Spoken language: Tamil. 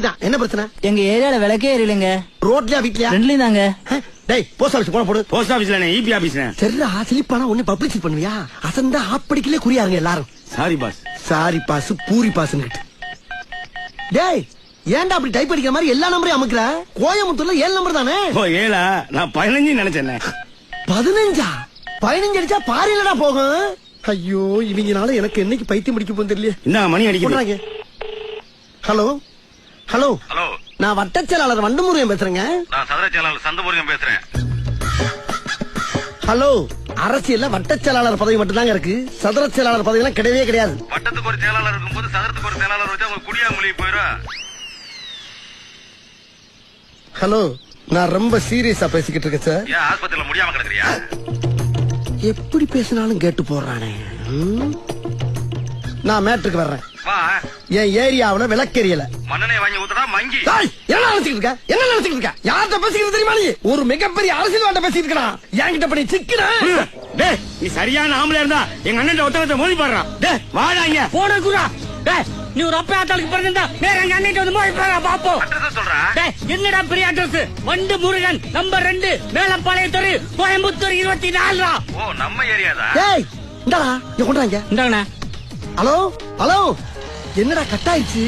தான். என்ன பிரச்சனை? எங்க ஏரியால விளக்கே எரியலங்க. ரோட்லயா வீட்லயா? ரெண்டுலயும் தாங்க. டேய் போஸ்ட் ஆபீஸ் போன போடு. போஸ்ட் ஆபீஸ்ல இபி ஆபீஸ்ல. சரிடா ஸ்லிப்பானா ஒண்ணு பப்ளிசிட்டி பண்ணுவியா? அசந்தா ஆப்படிக்கலே குறியாருங்க எல்லாரும். Sorry boss. Sorry boss puri பாஸ்னு. டேய் ஏன்டா அப்படி டைப் அடிக்கிற மாதிரி எல்லா நம்பரையும் அமுக்குற? கோயம்புத்தூர்ல 7 நம்பர் தானே? ஓ 7 நான் 15 நினைச்சேன். 15 15 அடிச்சா பாரிலடா போகும். ஐயோ இவங்கனால எனக்கு என்னைக்கு பைத்தியம் முடிக்க போகுது தெரியல. என்ன மணி அடிக்குது? ஹலோ ஹலோ ஹலோ, நான் வட்டச் செயலாளர் வண்டமுருகன் பேசுறேங்க. நான் சதுர செயலாளர் சந்தமுருகன் பேசுறேன். ஹலோ, அரசியல்ல வட்டச் செயலாளர் பதவி மட்டும் தாங்க இருக்கு. சதுர செயலாளர் பதவி எல்லாம் கிடையவே கிடையாது. வட்டத்துக்கு ஒரு செயலாளர் இருக்கும்போது சதுரத்துக்கு ஒரு செயலாளர் வச்சா அவங்க குடியா மொழி போயிடும். ஹலோ, நான் ரொம்ப சீரியஸா பேசிக்கிட்டு இருக்கேன் சார். ஏன் ஆஸ்பத்திரியில முடியாம கிடக்குறியா? எப்படி பேசினாலும் கேட்டு போடுறானே. நான் மேட்ருக்கு வர்றேன். வா, என் ஏரியாவுல விளக்கெரியல. மண்ணெண்ணெய் வாங்கி ஊத்துறா மங்கி. என்ன நினைச்சுக்கிட்டு இருக்க? என்ன நினைச்சுக்கிட்டு இருக்க? யார்கிட்ட பேசிக்கிறது தெரியுமா நீ? ஒரு மிகப்பெரிய அரசியல்வாட்ட பேசிட்டு இருக்கா. என்கிட்ட பண்ணி சிக்கின. டேய் நீ சரியான ஆம்பளை இருந்தா எங்க அண்ணன் ஒருத்தரத்தை மோதி பாடுறான். டேய் வாடா இங்க. போன குரா. டேய் நீ ஒரு அப்பா ஆத்தாளுக்கு பிறந்தா வேற எங்க அண்ணன் வந்து மோதி பாறா பாப்போம். அட்ரஸ் சொல்றா. டேய் என்னடா பெரிய அட்ரஸ்? வண்டு முருகன் நம்பர் 2 மேலப்பாளைய தெரு கோயம்புத்தூர் 24. ஓ நம்ம ஏரியாதா? டேய் இந்தாடா இங்க கொண்டாங்க. இந்தாங்கண்ணா. ஹலோ ஹலோ, என்னடா கட் ஆயிடுச்சு?